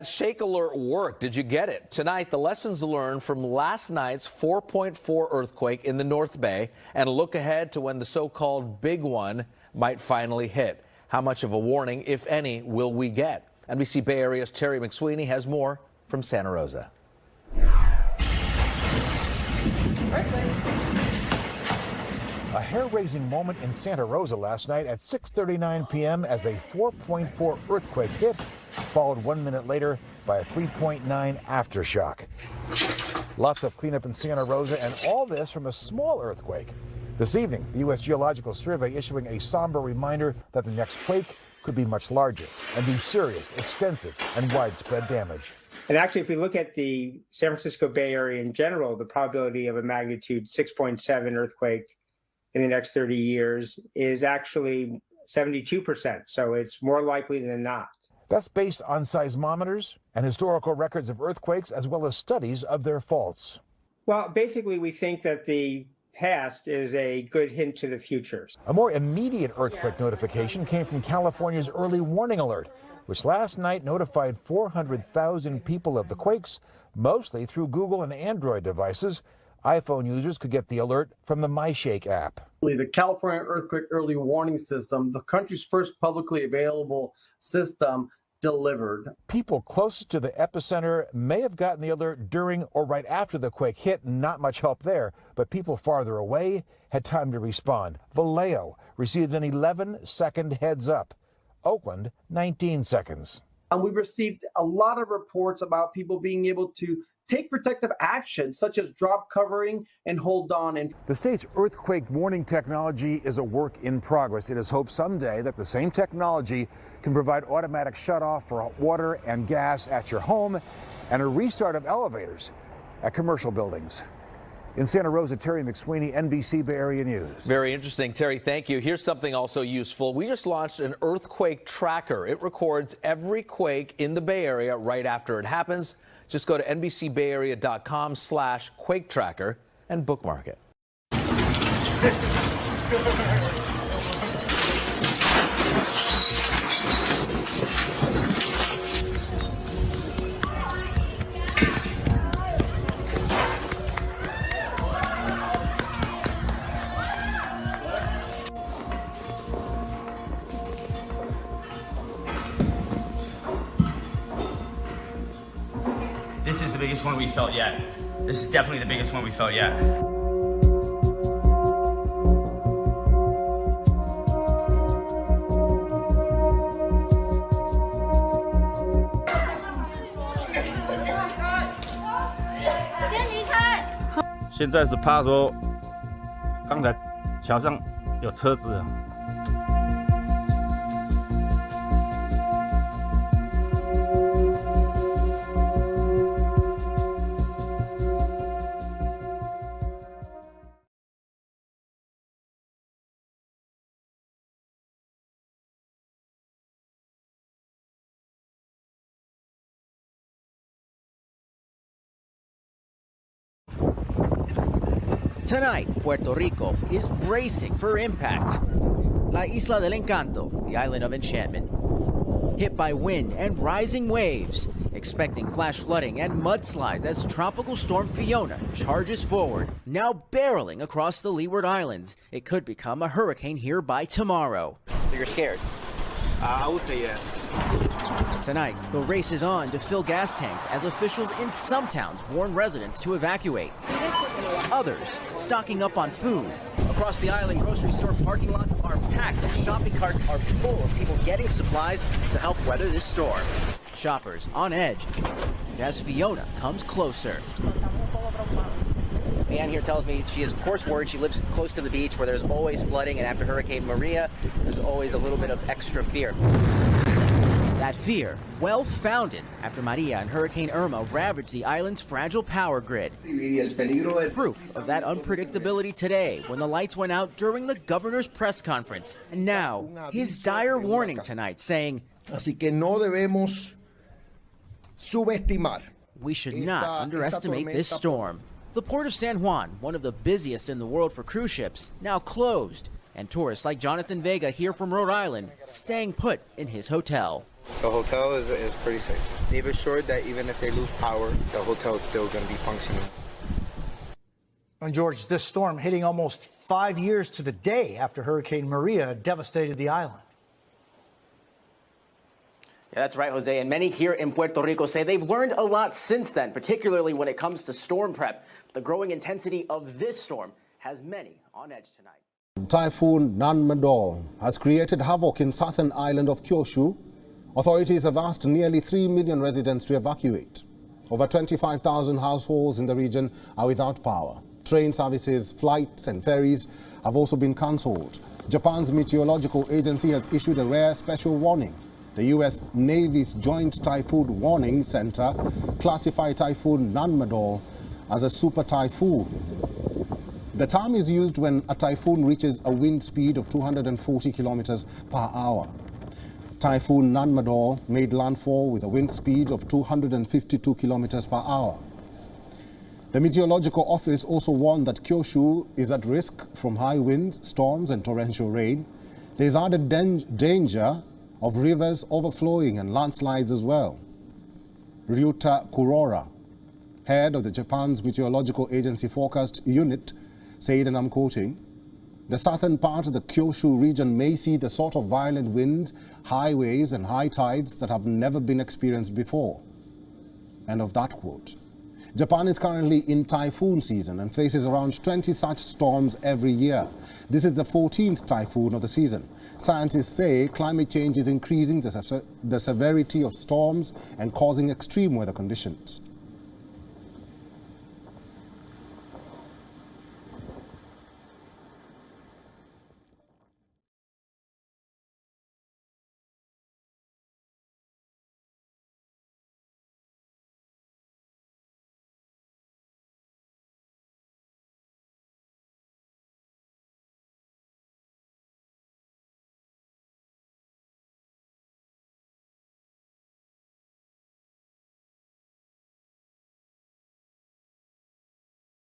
Shake alert worked. Did you get it? Tonight, the lessons learned from last night's 4.4 earthquake in the North Bay and a look ahead to when the so-called big one might finally hit. How much of a warning, if any, will we get? NBC Bay Area's Terry McSweeney has more from Santa Rosa. A hair-raising moment in Santa Rosa last night at 6:39 p.m. as a 4.4 earthquake hit, followed 1 minute later by a 3.9 aftershock. Lots of cleanup in Santa Rosa, and all this from a small earthquake. This evening, the U.S. Geological Survey issuing a somber reminder that the next quake could be much larger and do serious, extensive, and widespread damage. And actually, if we look at the San Francisco Bay Area in general, the probability of a magnitude 6.7 earthquake in the next 30 years is actually 72%. So it's more likely than not. That's based on seismometers and historical records of earthquakes, as well as studies of their faults. Well, basically, we think that the past is a good hint to the future. A more immediate earthquake notification came from California's early warning alert, which last night notified 400,000 people of the quakes, mostly through Google and Android devices. iPhone users could get the alert from the MyShake app. The California Earthquake Early Warning System, the country's first publicly available system, delivered. People closest to the epicenter may have gotten the alert during or right after the quake hit. Not much help there, but people farther away had time to respond. Vallejo received an 11-second heads up. Oakland, 19 seconds. And we've received a lot of reports about people being able to take protective action, such as drop covering and hold on. And the state's earthquake warning technology is a work in progress. It is hoped someday that the same technology can provide automatic shutoff for water and gas at your home and a restart of elevators at commercial buildings. In Santa Rosa, Terry McSweeney, NBC Bay Area News. Very interesting, Terry. Thank you. Here's something also useful. We just launched an earthquake tracker. It records every quake in the Bay Area right after it happens. Just go to NBCBayArea.com/quake tracker and bookmark it. This is the biggest one we felt yet. This is definitely the biggest one we felt yet.现在是怕说，刚才桥上有车子啊。Tonight, Puerto Rico is bracing for impact. La Isla del Encanto, the island of enchantment, hit by wind and rising waves, expecting flash flooding and mudslides as Tropical Storm Fiona charges forward, now barreling across the Leeward Islands. It could become a hurricane here by tomorrow. So you're scared? I would say yes. Tonight, the race is on to fill gas tanks as officials in some towns warn residents to evacuate. Others stocking up on food. Across the island, grocery store parking lots are packed and shopping carts are full of people getting supplies to help weather this storm. Shoppers on edge as Fiona comes closer. Leanne here tells me she is, of course, worried. She lives close to the beach where there's always flooding, and after Hurricane Maria, there's always a little bit of extra fear. That fear, well-founded after Maria and Hurricane Irma ravaged the island's fragile power grid. Proof of that unpredictability today when the lights went out during the governor's press conference. And now, his dire warning tonight saying, Así que no debemos subestimar. We should not underestimate this storm. The port of San Juan, one of the busiest in the world for cruise ships, now closed. And tourists like Jonathan Vega here from Rhode Island staying put in his hotel. The hotel is pretty safe. They've assured that even if they lose power, the hotel is still going to be functioning. And George, this storm hitting almost 5 years to the day after Hurricane Maria devastated the island. Yeah, that's right, Jose. And many here in Puerto Rico say they've learned a lot since then, particularly when it comes to storm prep. The growing intensity of this storm has many on edge tonight. Typhoon Nanmadol has created havoc in southern island of Kyushu. Authorities have asked nearly 3 million residents to evacuate. Over 25,000 households in the region are without power. Train services, flights and ferries have also been cancelled. Japan's meteorological agency has issued a rare special warning. The U.S. Navy's Joint Typhoon Warning Center classified Typhoon Nanmadol as a super typhoon. The term is used when a typhoon reaches a wind speed of 240 kilometers per hour. Typhoon Nanmadol made landfall with a wind speed of 252 kilometers per hour. The Meteorological Office also warned that Kyushu is at risk from high winds, storms and torrential rain. There is added danger of rivers overflowing and landslides as well. Ryuta Kurora, head of the Japan's Meteorological Agency Forecast Unit, said, and I'm quoting, "The southern part of the Kyushu region may see the sort of violent wind, high waves and high tides that have never been experienced before." End of that quote. Japan is currently in typhoon season and faces around 20 such storms every year. This is the 14th typhoon of the season. Scientists say climate change is increasing the severity of storms and causing extreme weather conditions.